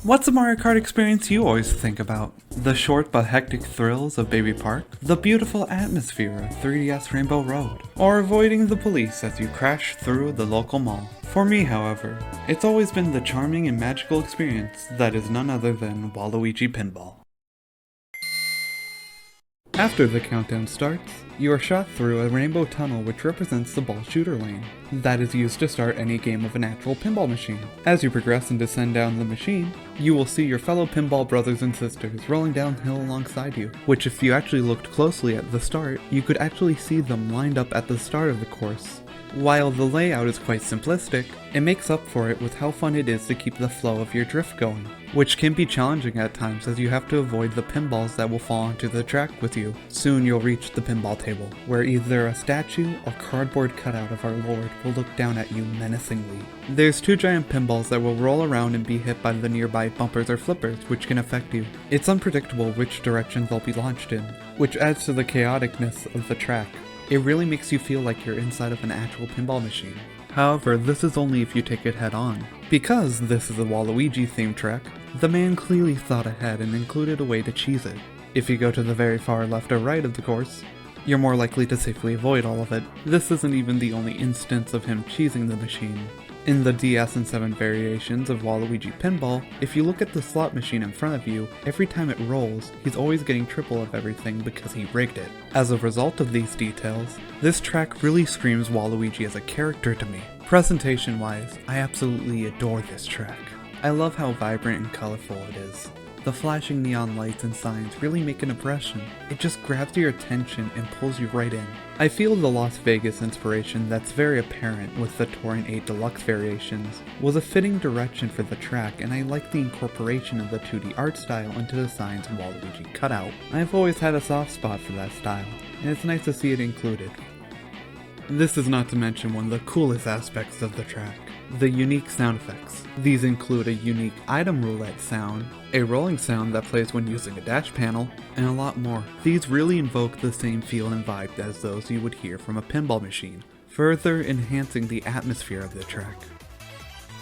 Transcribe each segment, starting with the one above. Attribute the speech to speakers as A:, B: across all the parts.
A: What's a Mario Kart experience you always think about? The short but hectic thrills of Baby Park? The beautiful atmosphere of 3DS Rainbow Road? Or avoiding the police as you crash through the local mall? For me, however, it's always been the charming and magical experience that is none other than Waluigi Pinball. After the countdown starts, you are shot through a rainbow tunnel which represents the ball shooter lane. That is used to start any game of an actual pinball machine. As you progress and descend down the machine, you will see your fellow pinball brothers and sisters rolling downhill alongside you, which if you actually looked closely at the start, you could actually see them lined up at the start of the course. While the layout is quite simplistic, it makes up for it with how fun it is to keep the flow of your drift going, which can be challenging at times as you have to avoid the pinballs that will fall onto the track with you. Soon you'll reach the pinball table, where either a statue or cardboard cutout of our Lord will look down at you menacingly. There's two giant pinballs that will roll around and be hit by the nearby bumpers or flippers, which can affect you. It's unpredictable which direction they'll be launched in, which adds to the chaoticness of the track. It really makes you feel like you're inside of an actual pinball machine. However, this is only if you take it head on. Because this is a Waluigi themed track, the man clearly thought ahead and included a way to cheese it. If you go to the very far left or right of the course, you're more likely to safely avoid all of it. This isn't even the only instance of him cheesing the machine. In the DS and 7 variations of Waluigi Pinball, if you look at the slot machine in front of you, every time it rolls, he's always getting triple of everything because he rigged it. As a result of these details, this track really screams Waluigi as a character to me. Presentation-wise, I absolutely adore this track. I love how vibrant and colorful it is. The flashing neon lights and signs really make an impression. It just grabs your attention and pulls you right in. I feel the Las Vegas inspiration that's very apparent with the Touring 8 Deluxe variations was a fitting direction for the track, and I like the incorporation of the 2D art style into the signs and Waluigi cutout. I've always had a soft spot for that style, and it's nice to see it included. This is not to mention one of the coolest aspects of the track, the unique sound effects. These include a unique item roulette sound, a rolling sound that plays when using a dash panel, and a lot more. These really invoke the same feel and vibe as those you would hear from a pinball machine, further enhancing the atmosphere of the track.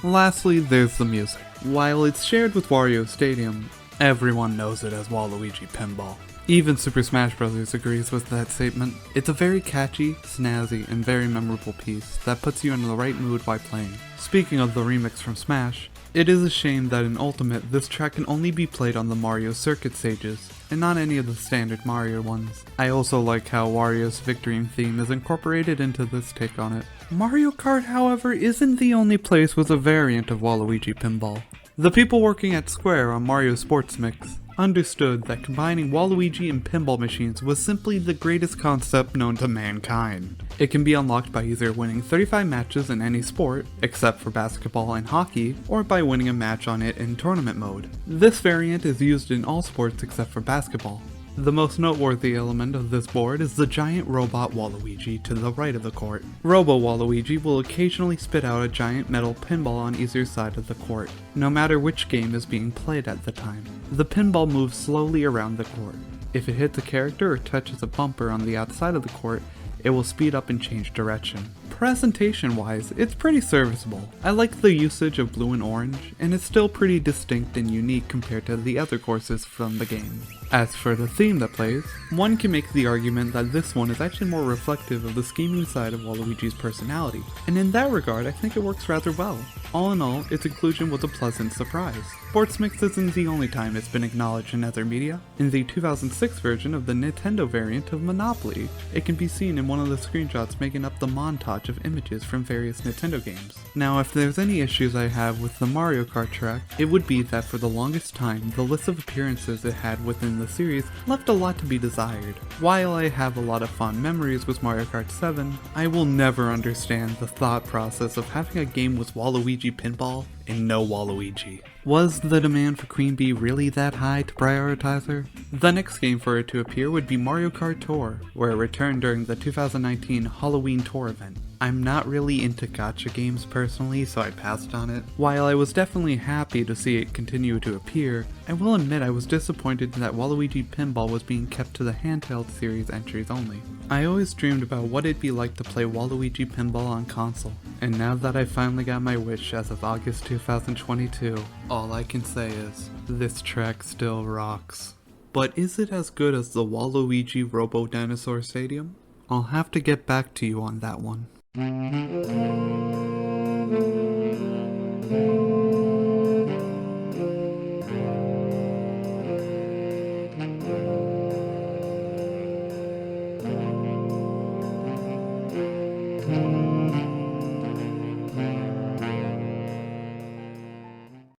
A: Lastly, there's the music. While it's shared with Wario Stadium, everyone knows it as Waluigi Pinball. Even Super Smash Bros. Agrees with that statement. It's a very catchy, snazzy, and very memorable piece that puts you in the right mood while playing. Speaking of the remix from Smash, it is a shame that in Ultimate this track can only be played on the Mario Circuit stages, and not any of the standard Mario ones. I also like how Wario's victory theme is incorporated into this take on it. Mario Kart, however, isn't the only place with a variant of Waluigi Pinball. The people working at Square on Mario Sports Mix understood that combining Waluigi and pinball machines was simply the greatest concept known to mankind. It can be unlocked by either winning 35 matches in any sport, except for basketball and hockey, or by winning a match on it in tournament mode. This variant is used in all sports except for basketball. The most noteworthy element of this board is the giant robot Waluigi to the right of the court. Robo Waluigi will occasionally spit out a giant metal pinball on either side of the court, no matter which game is being played at the time. The pinball moves slowly around the court. If it hits a character or touches a bumper on the outside of the court, it will speed up and change direction. Presentation-wise, it's pretty serviceable. I like the usage of blue and orange, and it's still pretty distinct and unique compared to the other courses from the game. As for the theme that plays, one can make the argument that this one is actually more reflective of the scheming side of Waluigi's personality, and in that regard I think it works rather well. All in all, its inclusion was a pleasant surprise. Sports Mix isn't the only time it's been acknowledged in other media. In the 2006 version of the Nintendo variant of Monopoly, it can be seen in one of the screenshots making up the montage of images from various Nintendo games. Now, if there's any issues I have with the Mario Kart track, it would be that for the longest time, the list of appearances it had within the series left a lot to be desired. While I have a lot of fond memories with Mario Kart 7, I will never understand the thought process of having a game with Waluigi Pinball and no Waluigi. Was the demand for Queen Bee really that high to prioritize her? The next game for it to appear would be Mario Kart Tour, where it returned during the 2019 Halloween Tour event. I'm not really into gacha games personally, so I passed on it. While I was definitely happy to see it continue to appear, I will admit I was disappointed that Waluigi Pinball was being kept to the handheld series entries only. I always dreamed about what it'd be like to play Waluigi Pinball on console, and now that I finally got my wish as of August 2, 2022. All I can say is, this track still rocks. But is it as good as the Waluigi Robo Dinosaur Stadium? I'll have to get back to you on that one.